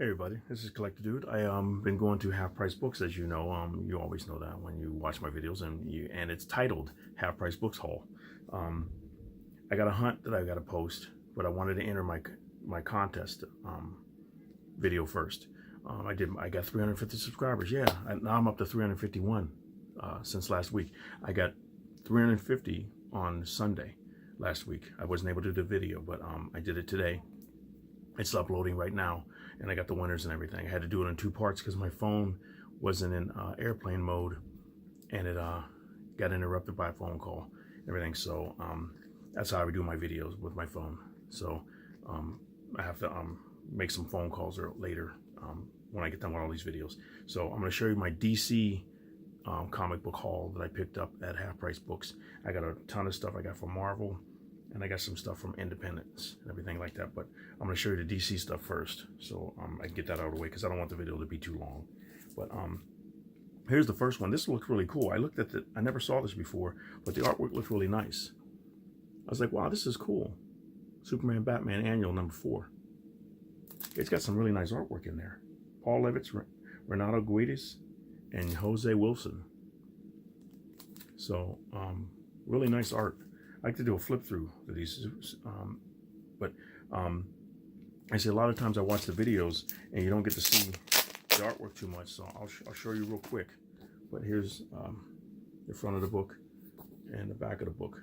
Hey everybody, this is Collector Dude. I been going to Half Price Books, as you know. You always know that when you watch my videos, and it's titled Half Price Books Haul. Um, I got a hunt that I got to post, but I wanted to enter my contest video first. I got 350 subscribers. Yeah, now I'm up to 351 since last week. I got 350 on Sunday last week. I wasn't able to do the video, but I did it today. It's uploading right now, and I got the winners and everything. I had to do it in two parts because my phone wasn't in airplane mode, and it got interrupted by a phone call and everything. So that's how I do my videos, with my phone. So I have to make some phone calls later when I get done with all these videos. So I'm going to show you my DC comic book haul that I picked up at Half Price Books. I got a ton of stuff I got from Marvel, and I got some stuff from Independence and everything like that. But I'm going to show you the DC stuff first, so I can get that out of the way because I don't want the video to be too long. But here's the first one. This looks really cool. I looked at it. I never saw this before, but the artwork looks really nice. I was like, wow, this is cool. Superman Batman Annual #4. It's got some really nice artwork in there. Paul Levitz, Renato Guedes, and Jose Wilson. So really nice art. I like to do a flip through of these, but I say a lot of times I watch the videos and you don't get to see the artwork too much, so I'll show you real quick. But here's the front of the book and the back of the book,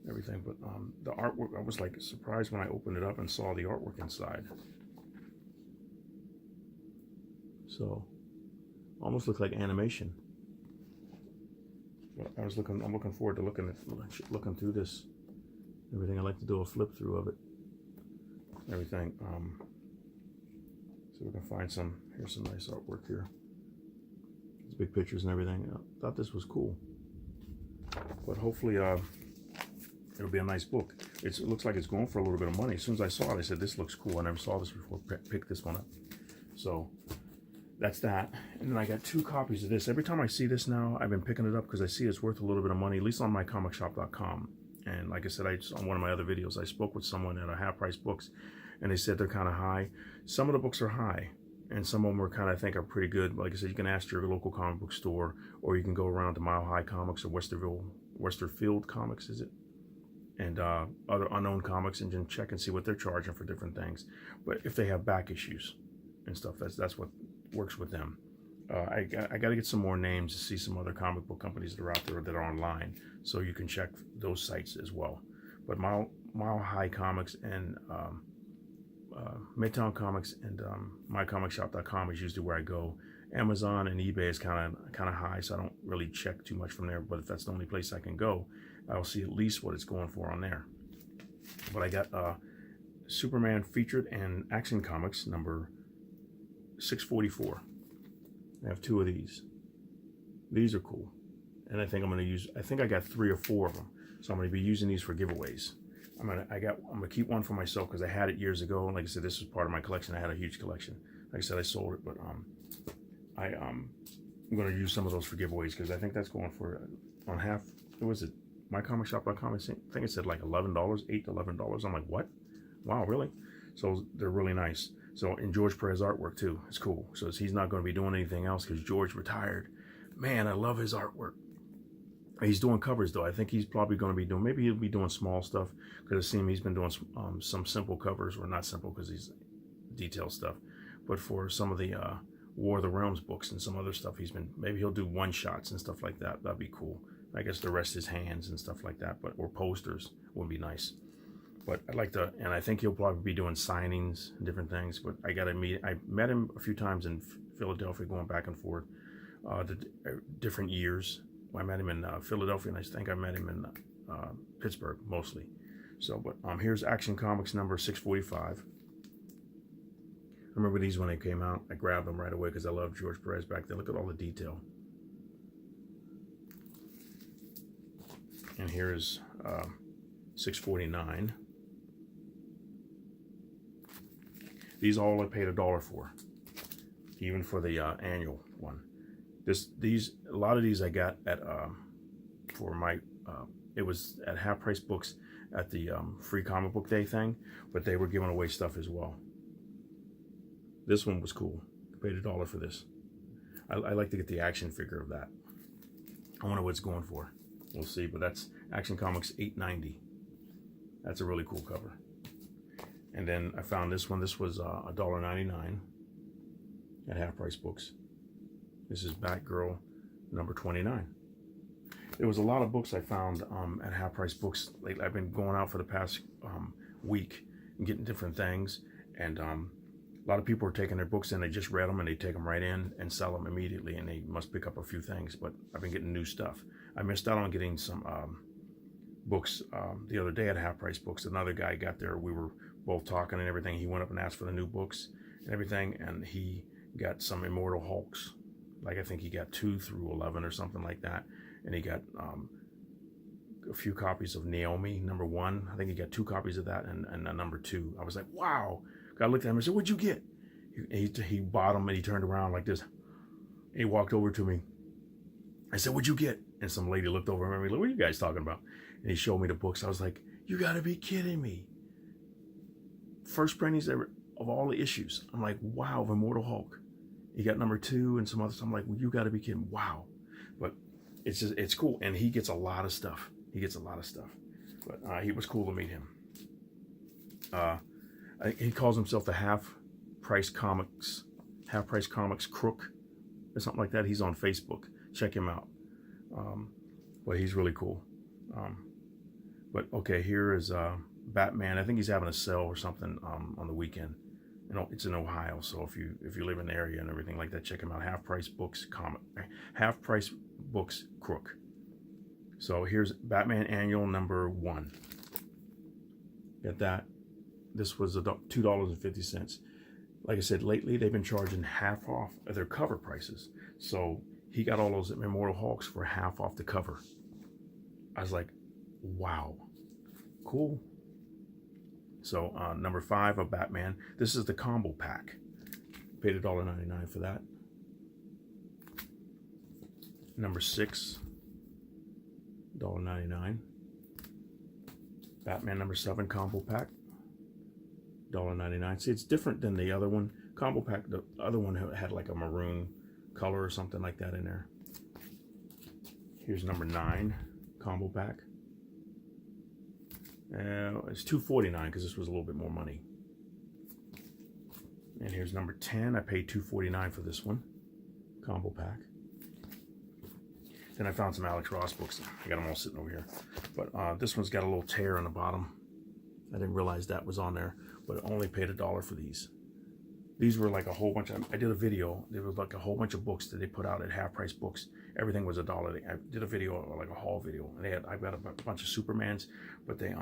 everything. But the artwork, I was like surprised when I opened it up and saw the artwork inside. So almost looked like animation. I'm looking forward to looking through this. Everything. I like to do a flip through of it. Everything. So we can find some. Here's some nice artwork here. These big pictures and everything. I thought this was cool. But hopefully, it'll be a nice book. It looks like it's going for a little bit of money. As soon as I saw it, I said, "This looks cool. I never saw this before. Pick this one up." So that's that. And then I got 2 copies of this. Every time I see this now, I've been picking it up because I see it's worth a little bit of money, at least on mycomicshop.com. And like I said, on one of my other videos, I spoke with someone at a Half Price Books, and they said they're kind of high. Some of the books are high, and some of them are kind of, I think, are pretty good. Like I said, you can ask your local comic book store, or you can go around to Mile High Comics or Westerfield Comics, is it? And other unknown comics, and then check and see what they're charging for different things. But if they have back issues and stuff, that's what works with them. I got to get some more names to see some other comic book companies that are out there that are online, so you can check those sites as well. But Mile High Comics and Midtown Comics and mycomicshop.com is usually where I go. Amazon and eBay is kind of high, so I don't really check too much from there. But if that's the only place I can go, I'll see at least what it's going for on there. But I got Superman Featured and Action Comics number 644. I have 2 of these. These are cool, and I think I'm going to use. I think I got 3 or 4 of them, so I'm going to be using these for giveaways. I'm gonna keep one for myself because I had it years ago, and like I said, this was part of my collection. I had a huge collection. Like I said, I sold it, but I'm going to use some of those for giveaways because I think that's going for on half. What was it? mycomicshop.com. I think it said like $11, $8 to $11. I'm like, what? Wow, really? So they're really nice. So, and George Perez artwork too. It's cool. So he's not going to be doing anything else because George retired. Man, I love his artwork. He's doing covers though. I think he's probably going to be doing, maybe he'll be doing small stuff because it seems he's been doing some simple covers, or not simple because he's detailed stuff, but for some of the War of the Realms books and some other stuff, maybe he'll do one-shots and stuff like that. That'd be cool. I guess the rest is hands and stuff like that, or posters would be nice. But I'd like to, and I think he'll probably be doing signings and different things. But I met him a few times in Philadelphia, going back and forth, different years. I met him in Philadelphia, and I think I met him in Pittsburgh mostly. So, but here's Action Comics number 645. I remember these when they came out. I grabbed them right away because I loved George Perez back then. Look at all the detail. And here is 649. These all I paid $1 for, even for the annual one. A lot of these I got at for my it was at Half Price Books at the free comic book day thing, but they were giving away stuff as well. This one was cool. I paid $1 for this. I like to get the action figure of that. I wonder what it's going for. We'll see, but that's Action Comics 890. That's a really cool cover. And then I found this one. This was $1.99 at Half Price Books. This is Batgirl number 29. There was a lot of books I found at Half Price Books lately. I've been going out for the past week and getting different things, and a lot of people are taking their books in. They just read them and they take them right in and sell them immediately, and they must pick up a few things. But I've been getting new stuff. I missed out on getting some books the other day at Half Price Books. Another guy got there. We were both talking and everything. He went up and asked for the new books and everything, and he got some Immortal Hulks. Like, I think he got 2 through 11 or something like that. And he got a few copies of Naomi number 1. I think he got 2 copies of that and number 2. I was like, wow. I looked at him and said, what'd you get? He bought them and he turned around like this. He walked over to me. I said, what'd you get? And some lady looked over at me, like, what are you guys talking about? And he showed me the books. I was like, you gotta be kidding me. First printings ever of all the issues. I'm like, wow, of Immortal Hulk. He got number 2 and some others. I'm like, well, you gotta be kidding. Wow. But it's just, it's cool. And he gets a lot of stuff. But he was cool to meet him. He calls himself the Half Price Comics Crook or something like that. He's on Facebook. Check him out. But he's really cool. But okay, here is Batman. I think he's having a sale or something on the weekend. You know, it's in Ohio, so if you live in the area and everything like that, check him out. Half Price Books Crook. So here's Batman Annual number 1. Get that. This was $2.50. Like I said, lately they've been charging half off of their cover prices. So he got all those Immortal Hulks for half off the cover. I was like, wow, cool. So number 5 of Batman. This is the combo pack. Paid $1.99 for that. Number 6, $1.99. Batman number 7 combo pack. $1.99. See, it's different than the other one. Combo pack, the other one had like a maroon color or something like that in there. Here's number 9 combo pack. It's $2.49 because this was a little bit more money. And here's number 10. I paid $2.49 for this one combo pack. Then I found some Alex Ross books. I got them all sitting over here. But this one's got a little tear on the bottom. I didn't realize that was on there, but I only paid $1 for these. These were like a whole bunch of, I did a video. There was like a whole bunch of books that they put out at Half Price Books. Everything was $1. I did a video, like a haul video. And they had, I've got a bunch of Supermans, but they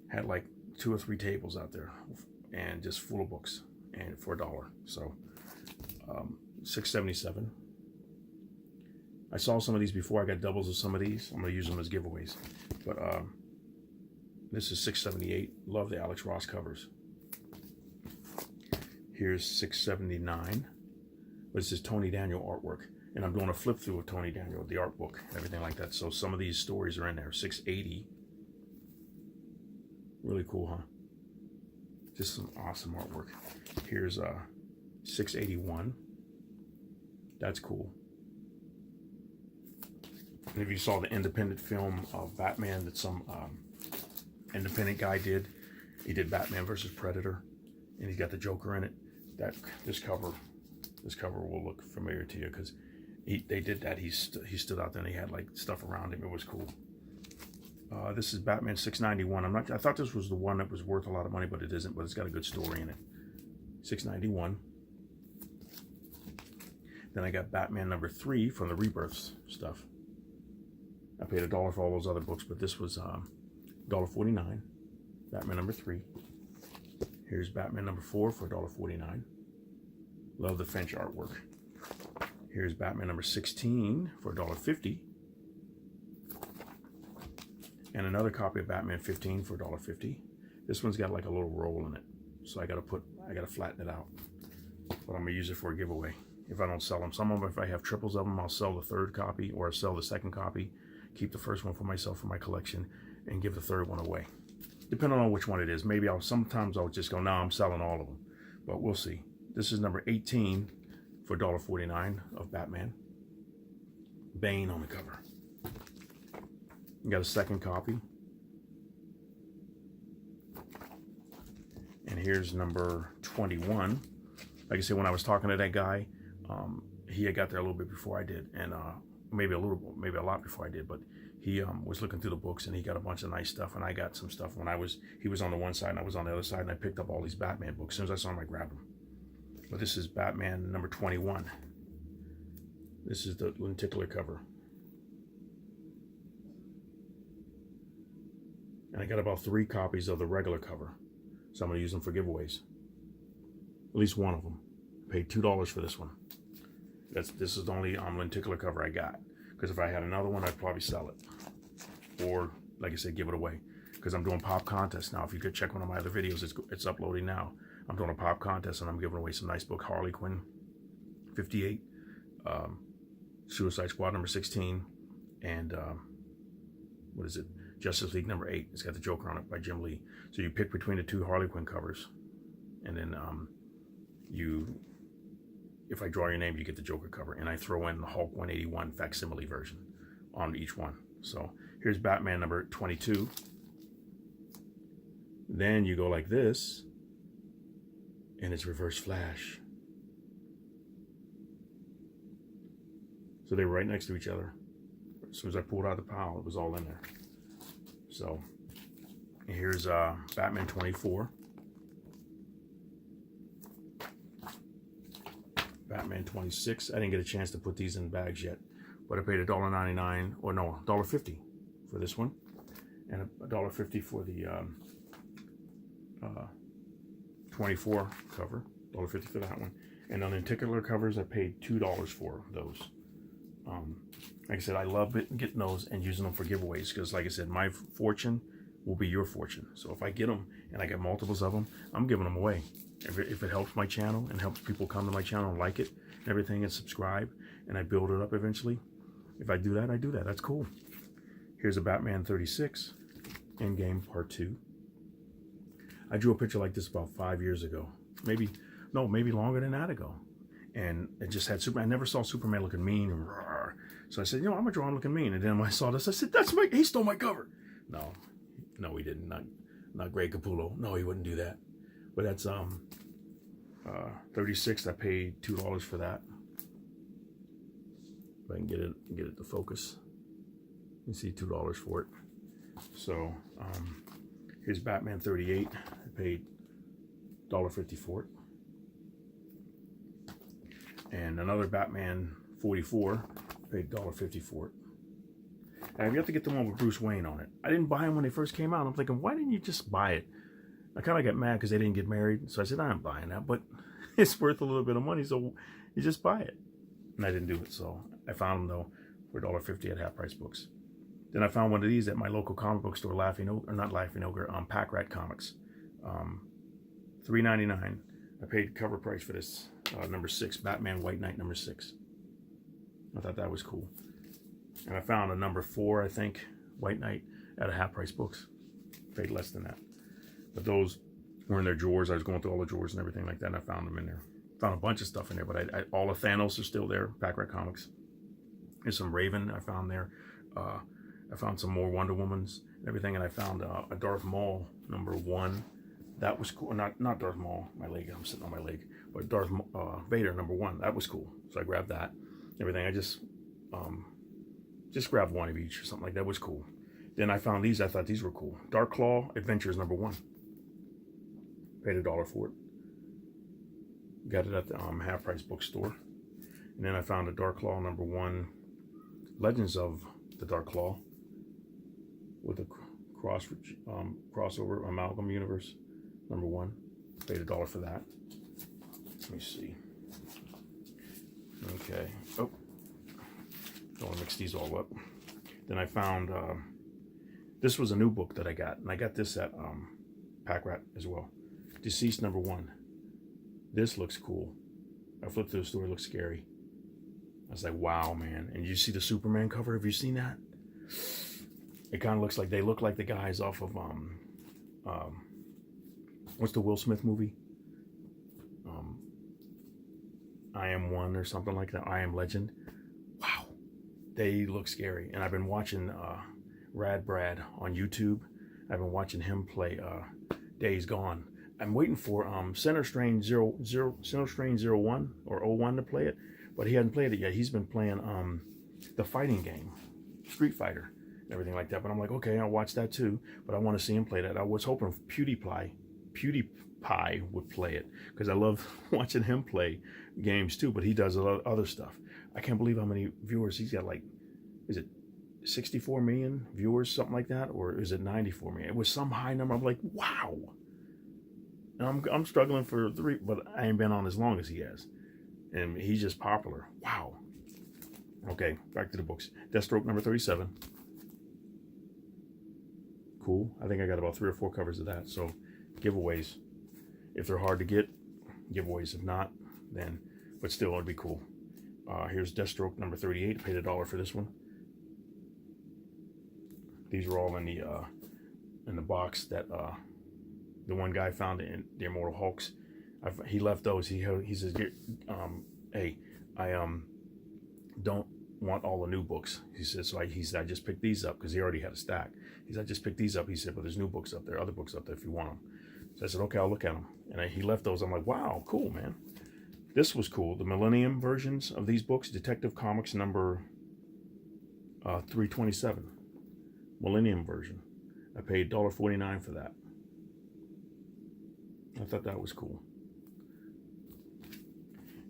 had like 2 or 3 tables out there and just full of books and for $1. So $6.77. I saw some of these before. I got doubles of some of these. I'm gonna use them as giveaways. But this is $6.78. Love the Alex Ross covers. Here's $6.79. This is Tony Daniel artwork. And I'm doing a flip through of Tony Daniel, the art book, and everything like that. So some of these stories are in there. $6.80. Really cool, huh? Just some awesome artwork. Here's $6.81. That's cool. And if you saw the independent film of Batman that some independent guy did, he did Batman versus Predator, and he's got the Joker in it. This cover will look familiar to you because they did that. He stood out there and he had like stuff around him. It was cool. This is Batman 691. I thought this was the one that was worth a lot of money, but it isn't. But it's got a good story in it. 691. Then I got Batman number 3 from the Rebirths stuff. I paid $1 for all those other books, but this was $1.49. Batman number 3. Here's Batman number 4 for $1.49. Love the Finch artwork. Here's Batman number 16 for $1.50. And another copy of Batman 15 for $1.50. This one's got like a little roll in it, so I gotta flatten it out. But I'm gonna use it for a giveaway if I don't sell them. Some of them, if I have triples of them, I'll sell the 3rd copy, or I'll sell the 2nd copy, keep the 1st one for myself for my collection, and give the 3rd one away. Depending on which one it is. Maybe sometimes I'll just go, no, I'm selling all of them. But we'll see. This is number 18 for $1.49 of Batman. Bane on the cover. You got a second copy. And here's number 21. Like I said, when I was talking to that guy, he had got there a little bit before I did, and maybe a lot before I did, but he was looking through the books and he got a bunch of nice stuff, and I got some stuff when he was on the one side and I was on the other side, and I picked up all these Batman books. As soon as I saw them, I grabbed them. But this is Batman number 21. This is the lenticular cover. And I got about 3 copies of the regular cover, so I'm going to use them for giveaways. At least one of them. Paid $2 for this one. This is the only lenticular cover I got. Because if I had another one, I'd probably sell it. Or, like I said, give it away. Because I'm doing pop contests now. If you could check one of my other videos, it's uploading now. I'm doing a pop contest and I'm giving away some nice book. Harley Quinn, 58. Suicide Squad number 16. And, what is it? Justice League number 8. It's got the Joker on it by Jim Lee. So you pick between the 2 Harley Quinn covers. And then if I draw your name, you get the Joker cover. And I throw in the Hulk 181 facsimile version on each one. So here's Batman number 22. Then you go like this, and it's Reverse Flash. So they were right next to each other. As soon as I pulled out the pile, it was all in there. So here's Batman 24. Batman 26. I didn't get a chance to put these in bags yet, but I paid $1.99, or no, $1.50 for this one, and $1.50 for the 24 cover. $1.50 for that one. And on the lenticular covers, I paid $2 for those. Like I said, I love getting those and using them for giveaways, because like I said, my fortune will be your fortune. So if I get them and I get multiples of them, I'm giving them away. If it helps my channel and helps people come to my channel and like it and everything and subscribe, and I build it up eventually, if I do that, I do that. That's cool. Here's a Batman 36 Endgame Part 2. I drew a picture like this about 5 years ago. Maybe longer than that ago. And it just had Superman. I never saw Superman looking mean. And so I said, I'm going to draw him looking mean. And then when I saw this, I said, he stole my cover. No, he didn't. Not Greg Capullo. No, he wouldn't do that. But that's 36. I paid $2 for that. If I can get it to focus. You see $2 for it. So here's Batman 38. I paid $1.50 for it. And another Batman 44. I paid $1.50 for it. And you have to get the one with Bruce Wayne on it. I didn't buy them when they first came out. I'm thinking, why didn't you just buy it? I kind of got mad because they didn't get married. So I said, I'm buying that. But it's worth a little bit of money, so you just buy it. And I didn't do it. So I found them, though, for $1.50 at Half Price Books. Then I found one of these at my local comic book store, Pack Rat Comics. $3.99. I paid cover price for this, number 6, Batman White Knight number 6. I thought that was cool. And I found a number 4, I think, White Knight at a Half Price Books. Paid less than that. But those were in their drawers. I was going through all the drawers and everything like that, and I found them in there. Found a bunch of stuff in there, but all of Thanos are still there, Pack Rat Comics. There's some Raven I found there. I found some more Wonder Womans and everything, and I found a Darth Maul number 1. That was cool. Not Darth Maul, my leg. I'm sitting on my leg. But Darth Vader number 1. That was cool. So I grabbed that. Everything. I just grabbed one of each or something like that. That was cool. Then I found these. I thought these were cool. Dark Claw Adventures number 1. Paid $1 for it. Got it at the Half Price bookstore. And then I found a Dark Claw number 1. Legends of the Dark Claw with a crossover amalgam universe number 1. Paid $1 for that. Let me see. Okay. Oh, don't want to mix these all up. Then I found this was a new book that I got, and I got this at Pack Rat as well. Deceased number 1. This looks cool. I flipped through the store. It looks scary. I was like, wow, man. And you see the Superman cover? Have you seen that? It kind of looks like, they look like the guys off of what's the Will Smith movie? I Am One or something like that. I Am Legend. Wow, they look scary. And I've been watching Rad Brad on YouTube. I've been watching him play Days Gone. I'm waiting for Center Strain 01 or 01 to play it, but he hasn't played it yet. He's been playing the fighting game, Street Fighter, and everything like that. But I'm like, okay, I'll watch that too. But I want to see him play that. I was hoping PewDiePie would play it because I love watching him play games too. But he does a lot of other stuff. I can't believe how many viewers he's got. Like, is it 64 million viewers, something like that, or is it 94 million? It was some high number. I'm like, wow. And I'm struggling for 3, but I ain't been on as long as he has, and he's just popular. Wow. Okay, back to the books. Deathstroke number 37. Cool. I think I got about 3 or 4 covers of that. So giveaways, if they're hard to get, giveaways. If not, then, but still, it'd be cool. Here's Deathstroke number 38. Paid $1 for this one. These are all in the box that the one guy found in the Immortal Hulks. He left those. He says, "Hey, I don't want all the new books." He said, "So I just picked these up because he already had a stack." He said, "I just picked these up." He said, "But there's new books up there, other books up there if you want them." So I said, "Okay, I'll look at them." And he left those. I'm like, "Wow, cool, man." This was cool. The Millennium versions of these books, Detective Comics number 327, Millennium version. I paid $1.49 for that. I thought that was cool.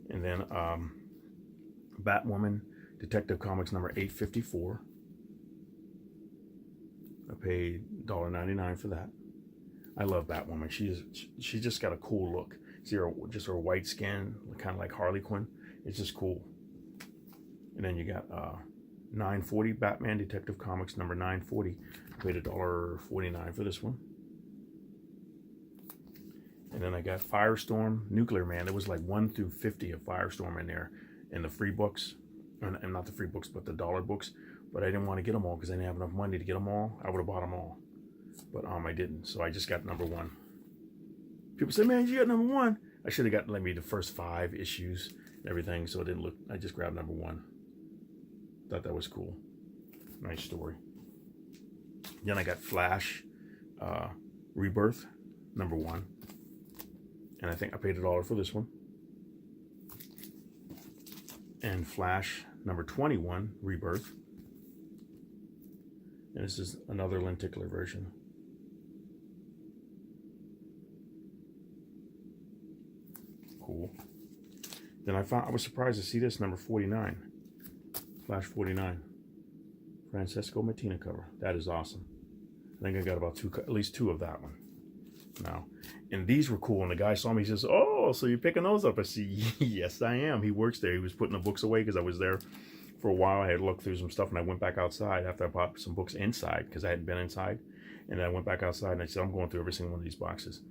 And then Batwoman, Detective Comics number 854. I paid $1.99 for that. I love Batwoman. She just got a cool look. See just her white skin, kind of like Harley Quinn. It's just cool. And then you got 940, Batman Detective Comics number 940. I paid $1.49 for this one. And then I got Firestorm, Nuclear Man. There was like 1 through 50 of Firestorm in there in the free books. And not the free books, but the dollar books. But I didn't want to get them all because I didn't have enough money to get them all. I would have bought them all. But I didn't. So I just got number 1. People say, "Man, you got number 1." I should have got maybe the first 5 issues and everything. So it didn't look, I just grabbed number 1. Thought that was cool. Nice story. Then I got Flash Rebirth number 1. And I think I paid $1 for this one. And Flash number 21, Rebirth. And this is another lenticular version. Cool. Then I was surprised to see this, number 49. Flash 49. Francesco Mattina cover. That is awesome. I think I got about at least 2 of that one. Now, and these were cool. And the guy saw me. He says, "Oh, so you're picking those up?" I said, "Yes, I am." He works there. He was putting the books away because I was there for a while. I had looked through some stuff, and I went back outside after I bought some books inside because I hadn't been inside. And I went back outside and I said, "I'm going through every single one of these boxes."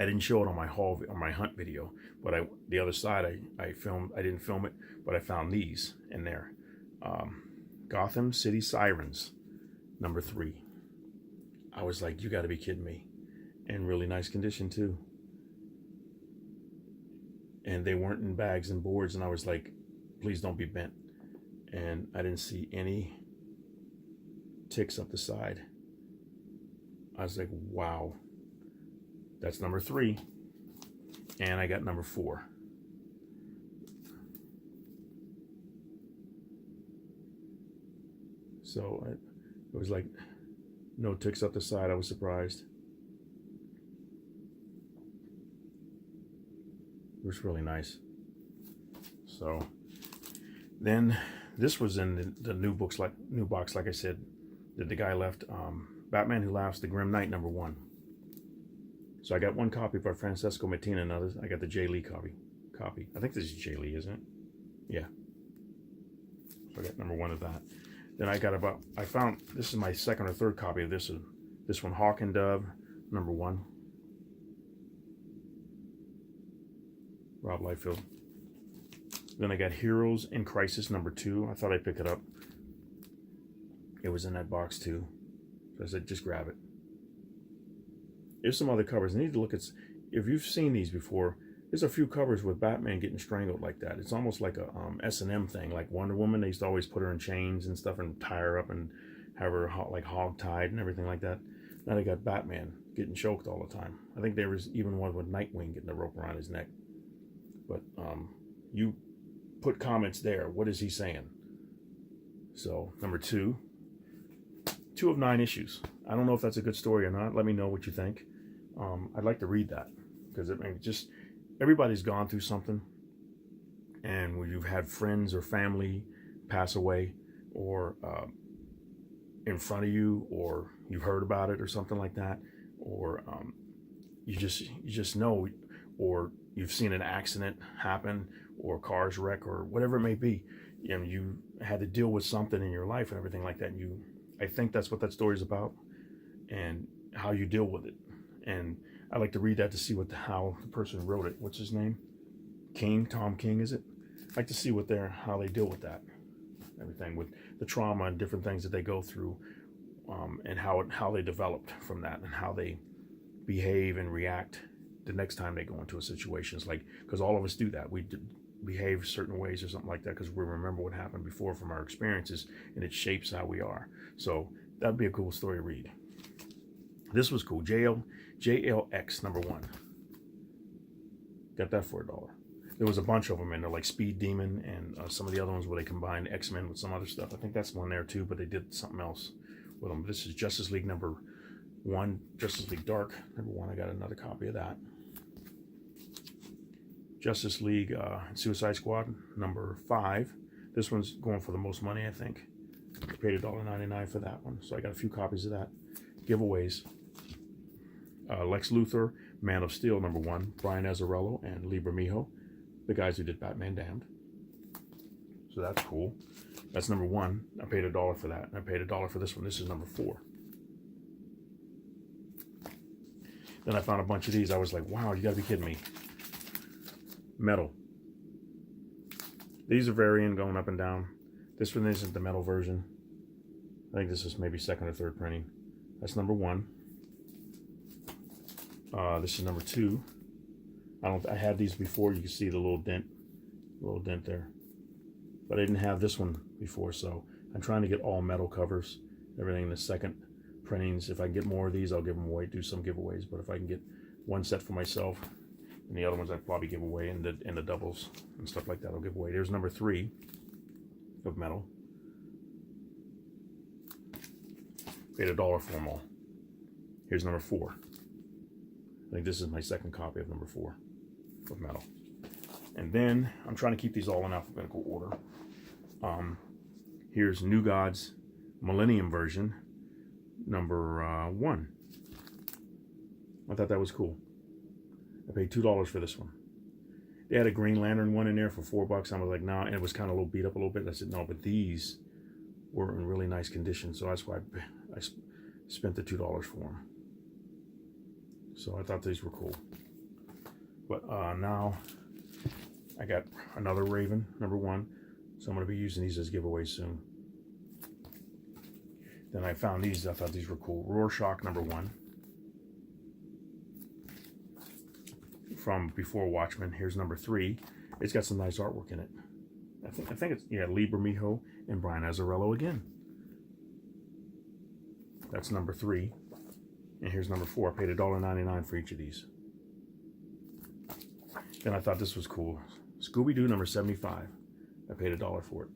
I didn't show it on my hunt video, but the other side I filmed. I didn't film it, but I found these in there. Gotham City Sirens, number 3. I was like, "You got to be kidding me!" In really nice condition too. And they weren't in bags and boards, and I was like, "Please don't be bent." And I didn't see any ticks up the side. I was like, wow. That's number 3. And I got number 4. So it was like no ticks up the side. I was surprised. It was really nice. So then this was in the new box, like I said, that the guy left. Batman Who Laughs, The Grim Knight, number 1. So I got 1 copy by Francesco Mattina, and I got the Jay Lee copy. I think this is Jay Lee, isn't it? Yeah. So I got number 1 of that. Then I found, this is my 2nd or 3rd copy of this one, Hawk and Dove, number 1. Rob Liefeld. Then I got Heroes in Crisis, number 2. I thought I'd pick it up. It was in that box too. So I said, just grab it. There's some other covers. I need to look at, if you've seen these before, there's a few covers with Batman getting strangled like that. It's almost like a S&M thing, like Wonder Woman. They used to always put her in chains and stuff and tie her up and have her like hog-tied and everything like that. Now they got Batman getting choked all the time. I think there was even one with Nightwing getting the rope around his neck. But you put comments there. What is he saying? So number 2 of 9 issues. I don't know if that's a good story or not. Let me know what you think. I'd like to read that because just everybody's gone through something, and when you've had friends or family pass away, or in front of you, or you've heard about it or something like that, or you just know, or you've seen an accident happen, or cars wreck, or whatever it may be. You know, you had to deal with something in your life and everything like that. And I think that's what that story is about, and how you deal with it. And I like to read that to see how the person wrote it. What's his name? Tom King, is it? I like to see how they deal with that, everything with the trauma and different things that they go through, and how they developed from that, and how they behave and react the next time they go into a situation. It's like, because all of us do that. We behave certain ways or something like that because we remember what happened before from our experiences, and it shapes how we are. So that'd be a cool story to read. This was cool. JLX number 1. Got that for $1. There was a bunch of them in there, like Speed Demon and some of the other ones where they combined X-Men with some other stuff. I think that's one there too, but they did something else with them. This is Justice League number 1, Justice League Dark number 1. I got another copy of that. Justice League Suicide Squad number 5. This one's going for the most money, I think. I paid $1.99 for that one, so I got a few copies of that. Giveaways. Lex Luthor, Man of Steel number 1, Brian Azzarello and Lee Bermejo, the guys who did Batman Damned. So that's cool. That's number 1. I paid $1 for that, and I paid $1 for this one. This is number 4. Then I found a bunch of these. I was like, wow, you gotta be kidding me. Metal. These are varying, going up and down. This one isn't the metal version. I think this is maybe 2nd or 3rd printing. That's number 1. This is number 2. I had these before. You can see the little dent there, but I didn't have this one before. So I'm trying to get all metal covers, everything in the 2nd printings. If I can get more of these, I'll give them away, do some giveaways. But if I can get one set for myself, and the other ones I'd probably give away, and the doubles and stuff like that I'll give away. There's number 3 of metal. Paid $1 for them all. Here's number 4. I think this is my 2nd copy of number 4 of metal. And then I'm trying to keep these all in alphabetical order. Here's New Gods Millennium version number 1. I thought that was cool. I paid $2 for this one. They had a Green Lantern one in there for $4. I was like, nah, and it was kind of a little beat up a little bit. I said, no, but these were in really nice condition, so that's why I spent the $2 for them. So I thought these were cool. But now I got another Raven, number 1. So I'm going to be using these as giveaways soon. Then I found these. I thought these were cool. Rorschach, number 1. From before Watchmen. Here's number 3. It's got some nice artwork in it. I think it's, yeah, Lee Bermejo and Brian Azzarello again. That's number 3. And here's number 4. I paid $1.99 for each of these. Then I thought this was cool. Scooby-Doo number 75. I paid $1 for it.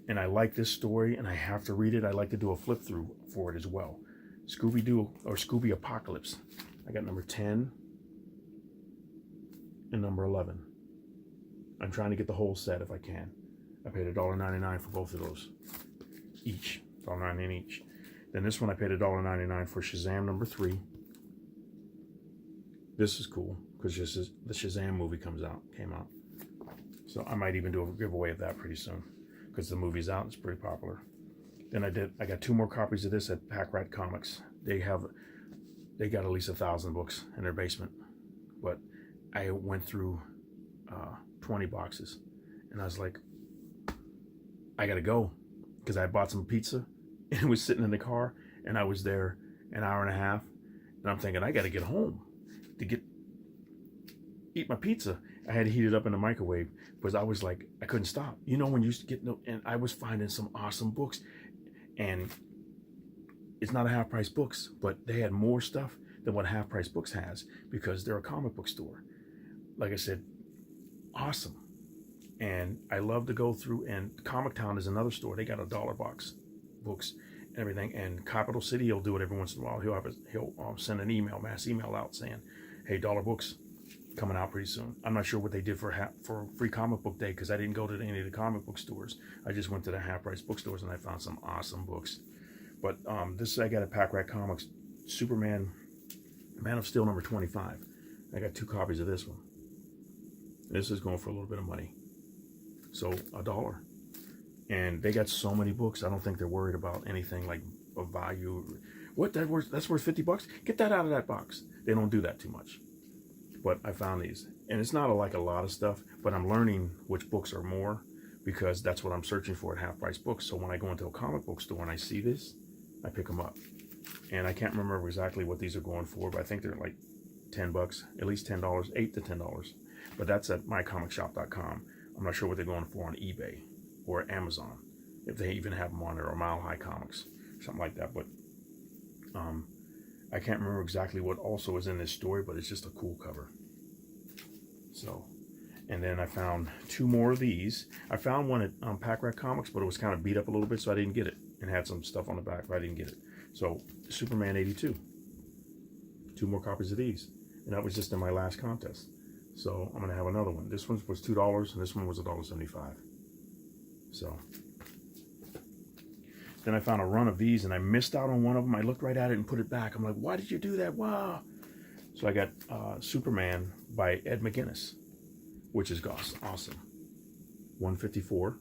And I like this story, and I have to read it. I like to do a flip through for it as well. Scooby-Doo, or Scooby Apocalypse. I got number 10 and number 11. I'm trying to get the whole set if I can. I paid $1.99 for both of those. Each. $1.99 each. Then this one I paid $1.99 for Shazam number 3. This is cool because the Shazam movie came out. So I might even do a giveaway of that pretty soon because the movie's out. It's pretty popular. Then I got 2 more copies of this at Pack Rat Comics. They got at least 1,000 books in their basement, but I went through 20 boxes, and I was like, I gotta go, because I bought some pizza, and it was sitting in the car, and I was there an hour and a half, and I'm thinking I gotta get home to get eat my pizza. I had to heat it up in the microwave because I was like, I couldn't stop. You know, when you get no, and I was finding some awesome books, and it's not a half price books, but they had more stuff than what half price books has because they're a comic book store. Like I said, awesome. And I love to go through, and Comic Town is another store. They got a dollar box books and everything. And Capital City, he'll do it every once in a while. He'll send an email, mass email out saying, hey, dollar books coming out pretty soon. I'm not sure what they did for free comic book day because I didn't go to any of the comic book stores. I just went to the half price bookstores and I found some awesome books. But this I got at Pack Rat Comics, Superman, Man of Steel number 25. I got 2 copies of this one. This is going for a little bit of money. So $1. And they got so many books. I don't think they're worried about anything like of value. What, that's worth $50? Get that out of that box. They don't do that too much. But I found these. And it's not like a lot of stuff, but I'm learning which books are more because that's what I'm searching for at half price books. So when I go into a comic book store and I see this, I pick them up. And I can't remember exactly what these are going for, but I think they're like $10, at least $10, $8 to $10. But that's at mycomicshop.com. I'm not sure what they're going for on eBay or Amazon, if they even have them on there, or Mile High Comics, something like that. But I can't remember exactly what also is in this story, but it's just a cool cover. So, and then I found 2 more of these. I found one at Pack Rat Comics, but it was kind of beat up a little bit, so I didn't get it, and had some stuff on the back, but I didn't get it. So, Superman 82. 2 more copies of these, and that was just in my last contest. So I'm gonna have another one. This one was $2, and this one was $1.75. So then I found a run of these, and I missed out on one of them. I looked right at it and put it back. I'm like, why did you do that? Wow. So I got Superman by Ed McGuinness, which is awesome. 154,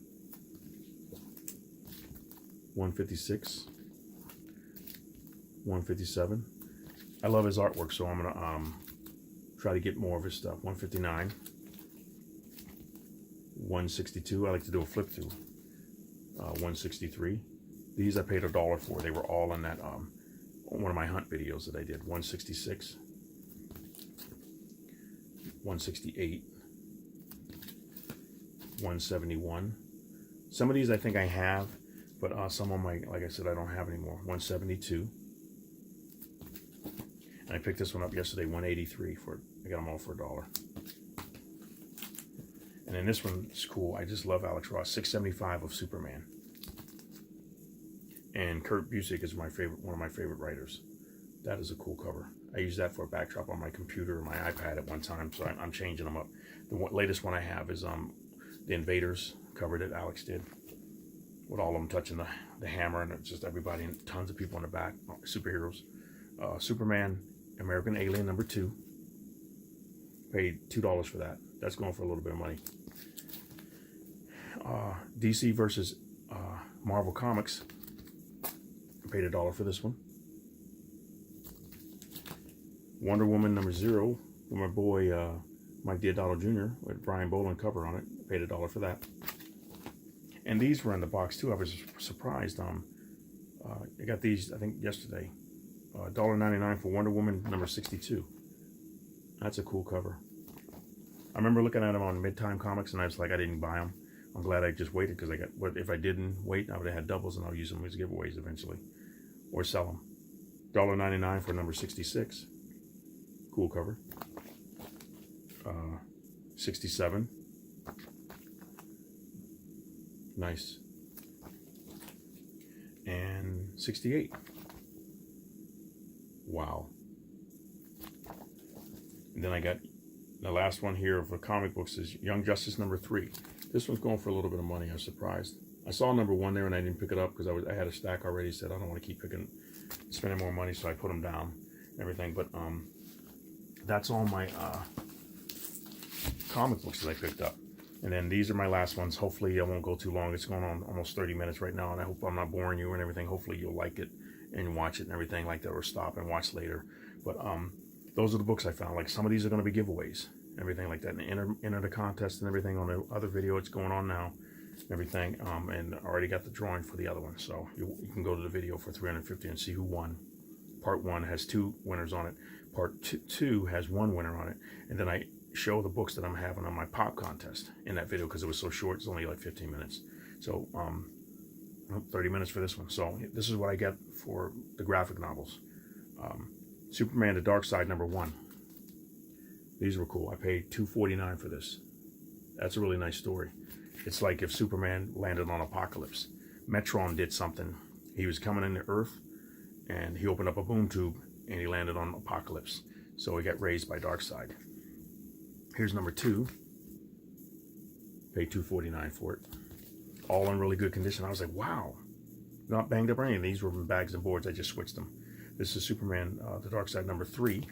156, 157. I love his artwork, so I'm gonna try to get more of his stuff. 159, 162. I like to do a flip through. 163. These I paid $1 for. They were all in that one of my hunt videos that I did. 166, 168, 171. Some of these I think I have, but some of my, like I said, I don't have anymore. 172. And I picked this one up yesterday, 183 for. I got them all for $1. And then this one's cool. I just love Alex Ross. 675 of Superman. And Kurt Busiek is my favorite, one of my favorite writers. That is a cool cover. I use that for a backdrop on my computer or my iPad at one time, so I'm changing them up. The latest one I have is the Invaders cover that Alex did, with all of them touching the hammer, and it's just everybody and tons of people in the back, superheroes. Superman, American Alien number 2. Paid $2 for that. That's going for a little bit of money. DC versus Marvel Comics. Paid $1 for this one. Wonder Woman number 0 with my boy Mike Diodato Jr. with Brian Boland cover on it. Paid $1 for that. And these were in the box too. I was surprised. I got these I think yesterday. $1.99 for Wonder Woman number 62. That's a cool cover. I remember looking at them on Midtime Comics, and I was like, I didn't buy them. I'm glad I just waited because I got. If I didn't wait, I would have had doubles, and I'll use them as giveaways eventually, or sell them. $1.99 for number 66. Cool cover. 67. Nice. And 68. Wow. And then I got the last one here for comic books is Young Justice number 3. This one's going for a little bit of money. I was surprised. I saw number 1 there and I didn't pick it up because I had a stack already. Said I don't want to keep spending more money, so I put them down and everything. But that's all my comic books that I picked up. And then these are my last ones. Hopefully I won't go too long. It's going on almost 30 minutes right now, and I hope I'm not boring you and everything. Hopefully you'll like it and watch it and everything like that, or stop and watch later. But those are the books I found. Like some of these are going to be giveaways, everything like that, and enter the contest and everything on the other video. It's going on now, everything. And I already got the drawing for the other one, so you can go to the video for $350 and see who won. Part 1 has 2 winners on it. Part 2 has 1 winner on it. And then I show the books that I'm having on my pop contest in that video because it was so short. It's only like 15 minutes. So 30 minutes for this one. So this is what I get for the graphic novels. Superman The Dark Side #1. These were cool. I paid $2.49 for this. That's a really nice story. It's like if Superman landed on Apocalypse. Metron did something. He was coming into Earth and he opened up a boom tube and he landed on Apocalypse. So he got raised by Darkseid. Here's #2. Paid $2.49 for it. All in really good condition. I was like, wow. Not banged up or anything. These were in bags and boards. I just switched them. This is Superman The Dark Side #3.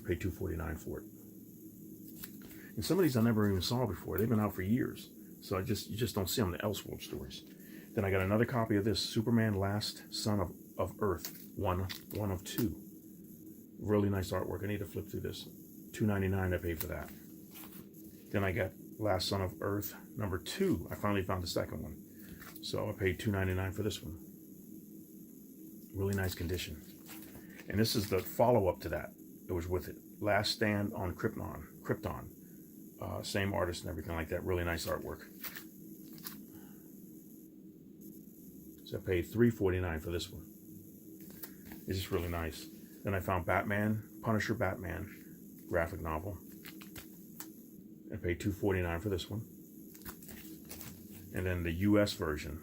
Paid $2.49 for it. And some of these I never even saw before. They've been out for years. So you just don't see them in the Elseworld stories. Then I got another copy of this, Superman Last Son of Earth, one of 2. Really nice artwork. I need to flip through this. $2.99 I paid for that. Then I got Last Son of Earth #2. I finally found the second one. So I paid $2.99 for this one. Really nice condition. And this is the follow-up to that. It was with it. Last Stand on Krypton. Same artist and everything like that. Really nice artwork. So I paid $3.49 for this one. It's just really nice. Then I found Batman, Punisher Batman graphic novel. I paid $2.49 for this one. And then the US version,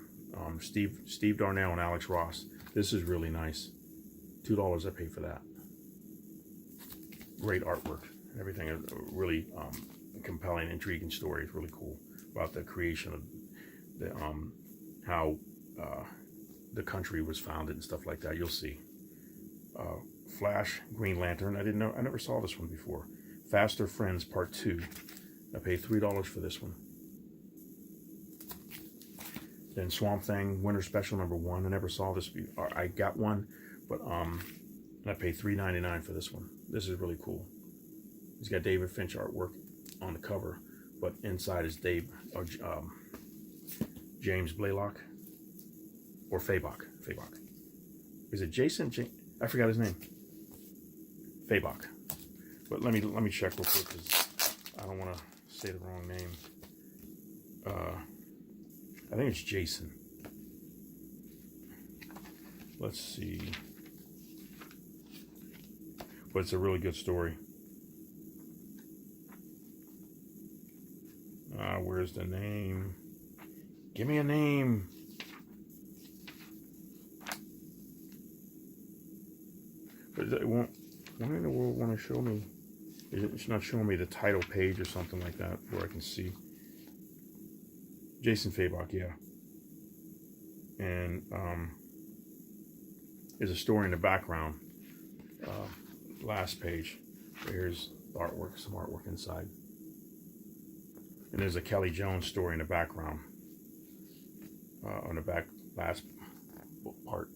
Steve Darnell and Alex Ross. This is really nice. $2 I paid for that. Great artwork. Everything is really compelling, intriguing story. It's really cool about the creation of the how the country was founded and stuff like that. You'll see. Flash, Green Lantern. I never saw this one before. Faster Friends Part 2. I paid $3 for this one. Then Swamp Thing Winter Special #1. I never saw this before. I got one, but I paid $3.99 for this one. This is really cool. He's got David Finch artwork on the cover, but inside is James Blaylock or Fabok. Is it Jason? I forgot his name. Fabok. But let me check real quick because I don't want to say the wrong name. I think it's Jason. Let's see. But it's a really good story. Where's the name? Give me a name. But it won't. Why in the world want to show me? It's not showing me the title page or something like that where I can see. Jason Fabok, yeah. And there's a story in the background. Last page. Here's the artwork, some artwork inside. And there's a Kelly Jones story in the background. On the back, last part.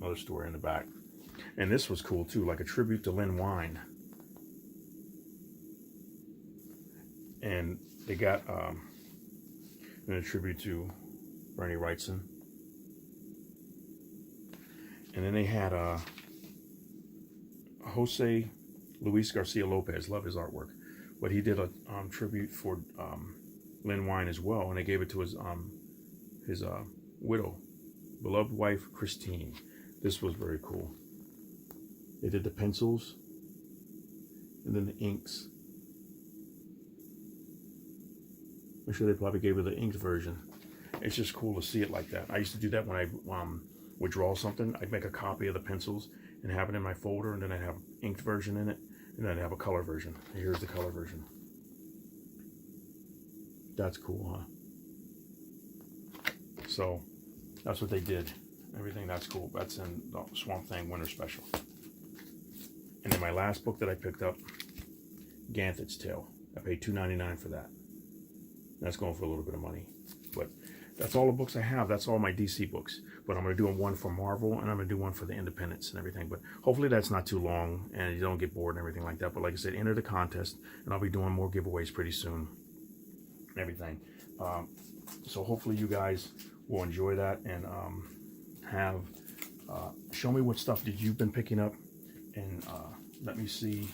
Another story in the back. And this was cool too, like a tribute to Lynn Wein. And they got a tribute to Bernie Wrightson. And then they had Jose Luis Garcia Lopez. Love his artwork. But he did a tribute for Lynn Wein as well, and they gave it to his widow, beloved wife Christine. This was very cool. They did the pencils and then the inks. I'm sure they probably gave her the inked version. It's just cool to see it like that. I used to do that when I would draw something. I'd make a copy of the pencils and have it in my folder, and then I'd have an inked version in it, and then I'd have a color version. Here's the color version. That's cool, huh? So that's what they did. Everything that's cool. That's in the Swamp Thing Winter Special. And then my last book that I picked up, Ganthet's Tale. I paid $2.99 for that. That's going for a little bit of money. But that's all the books I have. That's all my DC books. But I'm going to do one for Marvel, and I'm going to do one for the Independents and everything. But hopefully that's not too long, and you don't get bored and everything like that. But like I said, enter the contest, and I'll be doing more giveaways pretty soon. And everything. So hopefully you guys will enjoy that and show me what stuff that you've been picking up, and let me see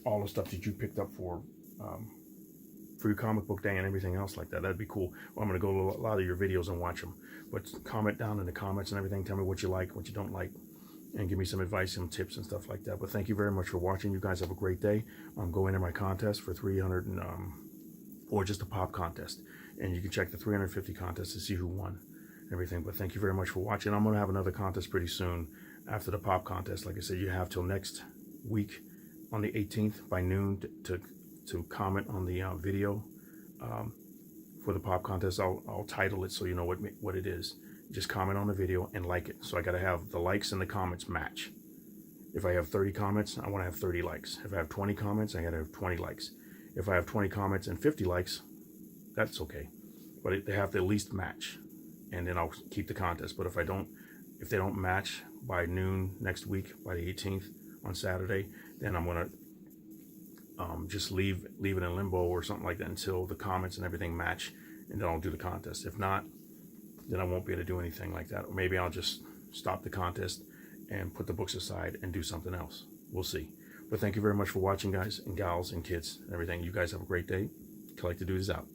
all the stuff that you picked up for your comic book day and everything else like that. That'd be cool. Well, I'm going to go to a lot of your videos and watch them. But comment down in the comments and everything. Tell me what you like, what you don't like, and give me some advice, some tips and stuff like that. But thank you very much for watching. You guys have a great day. Go enter my contest for 300 and or just a pop contest, and you can check the 350 contest to see who won and everything. But thank you very much for watching. I'm going to have another contest pretty soon after the pop contest. Like I said, you have till next week on the 18th by noon to comment on the video for the pop contest. I'll title it so you know what it is. Just comment on the video and like it. So I got to have the likes and the comments match. If I have 30 comments, I want to have 30 likes. If I have 20 comments, I got to have 20 likes. If I have 20 comments and 50 likes, that's okay. But they have to at least match, and then I'll keep the contest. But if they don't match by noon next week, by the 18th on Saturday, then I'm gonna just leave it in limbo or something like that until the comments and everything match, and then I'll do the contest. If not, then I won't be able to do anything like that. Or maybe I'll just stop the contest and put the books aside and do something else. We'll see. But thank you very much for watching, guys and gals and kids and everything. You guys have a great day. Collector Dude is out.